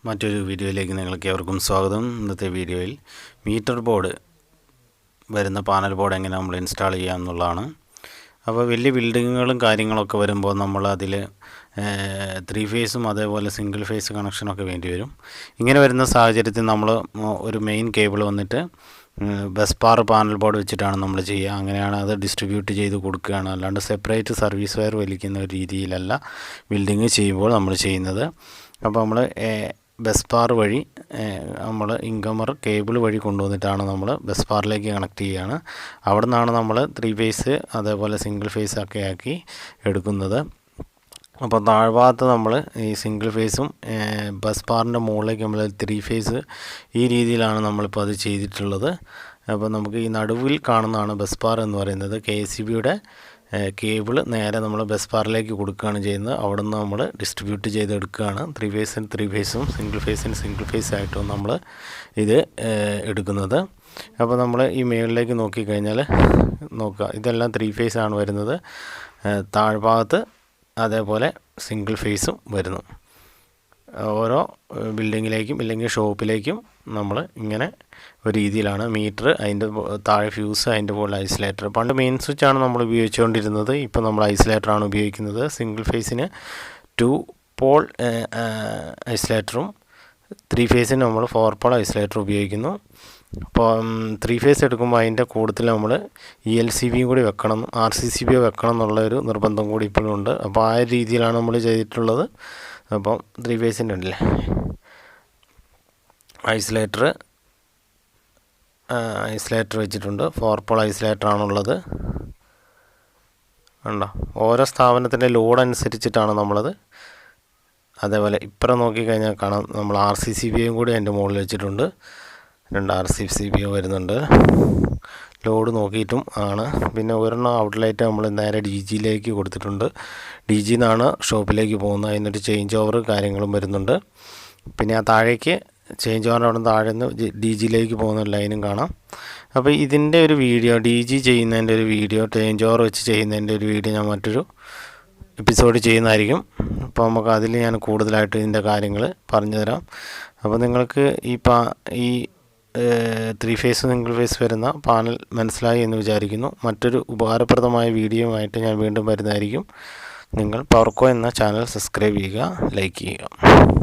മറ്റൊരു വീഡിയോയിലേക്ക് നിങ്ങൾക്ക് ഏവർക്കും സ്വാഗതം. ഇന്നത്തെ വീഡിയോയിൽ മീറ്റർ ബോർഡ് വരുന്ന പാനൽ ബോർഡ് എങ്ങനെ നമ്മൾ ഇൻസ്റ്റാൾ ചെയ്യാം എന്നുള്ളതാണ്. അപ്പോൾ വലിയ ബിൽഡിങ്ങുകളും കാര്യങ്ങളൊക്കെ വരുമ്പോൾ നമ്മൾ അതിൽ 3 ഫേസും അതേപോലെ സിംഗിൾ ഫേസ് കണക്ഷനൊക്കെ വേണ്ടി വരും. ഇങ്ങനെ വരുന്ന സാഹചര്യത്തിൽ നമ്മൾ ഒരു മെയിൻ കേബിൾ വന്നിട്ട് ബസ് ബാർ പാനൽ ബോർഡ് വെച്ചിട്ടാണ് നമ്മൾ ചെയ്യുക. അങ്ങനെയാണ് അത് ഡിസ്ട്രിബ്യൂട്ട് ചെയ്ത് കൊടുക്കുകയാണ്. അല്ലാണ്ട് സെപ്പറേറ്റ് സർവീസ് വയർ വലിക്കുന്ന ഒരു രീതിയിലല്ല ബിൽഡിങ് ചെയ്യുമ്പോൾ നമ്മൾ ചെയ്യുന്നത്. അപ്പോൾ നമ്മൾ ബസ് ബാർ വഴി നമ്മൾ ഇൻകമർ കേബിൾ വഴി കൊണ്ടുവന്നിട്ടാണ് നമ്മൾ ബസ് ബാറിലേക്ക് കണക്ട് ചെയ്യുകയാണ്. അവിടെ നിന്നാണ് നമ്മൾ 3 ഫേസ് അതേപോലെ സിംഗിൾ ഫേസ് ഒക്കെ ആക്കി എടുക്കുന്നത്. അപ്പോൾ താഴ്ഭാഗത്ത് നമ്മൾ ഈ സിംഗിൾ ഫേസും ബസ് ബാറിൻ്റെ മുകളിലേക്ക് നമ്മൾ 3 ഫേസ് ഈ രീതിയിലാണ് നമ്മളിപ്പോൾ അത് ചെയ്തിട്ടുള്ളത്. അപ്പോൾ നമുക്ക് ഈ നടുവിൽ കാണുന്നതാണ് ബസ് ബാർ എന്ന് പറയുന്നത്. KCBയുടെ കേബിൾ നേരെ നമ്മൾ ബസ് ബാറിലേക്ക് കൊടുക്കുകയാണ് ചെയ്യുന്നത്. അവിടെ നിന്ന് നമ്മൾ ഡിസ്ട്രിബ്യൂട്ട് ചെയ്തെടുക്കുകയാണ്. 3 ഫേസിന് 3 ഫേസും സിംഗിൾ ഫേസിന് സിംഗിൾ ഫേസ് ആയിട്ടും നമ്മൾ ഇത് എടുക്കുന്നത്. അപ്പോൾ നമ്മൾ ഈ മേളിലേക്ക് നോക്കിക്കഴിഞ്ഞാൽ നോക്കുക, ഇതെല്ലാം 3 ഫേസ് ആണ് വരുന്നത്. താഴ്ഭാഗത്ത് അതേപോലെ സിംഗിൾ ഫേസും വരുന്നു. ഓരോ ബിൽഡിങ്ങിലേക്കും ഇല്ലെങ്കിൽ ഷോപ്പിലേക്കും നമ്മൾ ഇങ്ങനെ ഒരു രീതിയിലാണ് മീറ്റർ, അതിൻ്റെ താഴെ ഫ്യൂസ്, അതിൻ്റെ മുകളിൽ ഐസൊലേറ്റർ. പണ്ട് മെയിൻ സ്വിച്ചാണ് നമ്മൾ ഉപയോഗിച്ചുകൊണ്ടിരുന്നത്. ഇപ്പോൾ നമ്മൾ ഐസൊലേറ്ററാണ് ഉപയോഗിക്കുന്നത്. സിംഗിൾ ഫേസിന് 2 പോൾ ഐസൊലേറ്ററും 3 ഫേസിന് നമ്മൾ 4 പോൾ ഐസൊലേറ്റർ ഉപയോഗിക്കുന്നു. അപ്പോൾ 3 ഫേസ് എടുക്കുമ്പോൾ അതിൻ്റെ കൂടുതൽ നമ്മൾ ELCBയും കൂടി വെക്കണം, RCCB വെക്കണം എന്നുള്ളൊരു നിർബന്ധം കൂടി ഇപ്പോഴും ഉണ്ട്. അപ്പോൾ ആ രീതിയിലാണ് നമ്മൾ ചെയ്തിട്ടുള്ളത്. അപ്പം 3 ഫേസിൻ്റെ ഉണ്ടല്ലേ ഐസൊലേറ്റർ വെച്ചിട്ടുണ്ട്. 4 പോൾ ഐസൊലേറ്ററാണുള്ളത്. ഉണ്ടോ, ഓരോ സ്ഥാപനത്തിൻ്റെ ലോഡ് അനുസരിച്ചിട്ടാണ് നമ്മളത്. അതേപോലെ ഇപ്പുറം നോക്കിക്കഴിഞ്ഞാൽ കാണാം നമ്മൾ RCCBയും കൂടി അതിൻ്റെ മുകളിൽ വെച്ചിട്ടുണ്ട്. 2 RCCB വരുന്നുണ്ട്. ലോഡ് നോക്കിയിട്ടും ആണ്. പിന്നെ ഒരെണ്ണം ഔട്ട്ലൈറ്റ് നമ്മൾ നേരെ DGയിലേക്ക് കൊടുത്തിട്ടുണ്ട്. DG എന്നാണ് ഷോപ്പിലേക്ക് പോകുന്നത്. അതിനൊരു ചേഞ്ച് ഓവർ കാര്യങ്ങളും വരുന്നുണ്ട്. പിന്നെ ആ താഴേക്ക് ചേഞ്ച് ഓവർ അവിടെ നിന്ന് താഴെ നിന്ന് DGയിലേക്ക് പോകുന്ന ലൈനും കാണാം. അപ്പോൾ ഇതിൻ്റെ ഒരു വീഡിയോ, DG ചെയ്യുന്നതിൻ്റെ ഒരു വീഡിയോ, ചേഞ്ച് ഓവർ വെച്ച് ചെയ്യുന്നതിൻ്റെ ഒരു വീഡിയോ ഞാൻ മറ്റൊരു എപ്പിസോഡ് ചെയ്യുന്നതായിരിക്കും. അപ്പോൾ നമുക്ക് അതിൽ ഞാൻ കൂടുതലായിട്ട് ഇതിൻ്റെ കാര്യങ്ങൾ പറഞ്ഞു തരാം. അപ്പോൾ നിങ്ങൾക്ക് ഈ 3 ഫേസ് സിംഗിൾ ഫേസ് വരുന്ന പാനൽ മനസ്സിലായി എന്ന് വിചാരിക്കുന്നു. മറ്റൊരു ഉപകാരപ്രദമായ വീഡിയോയുമായിട്ട് ഞാൻ വീണ്ടും വരുന്നതായിരിക്കും. നിങ്ങൾ പവർക്കോ എന്ന ചാനൽ സബ്സ്ക്രൈബ് ചെയ്യുക, ലൈക്ക് ചെയ്യുക.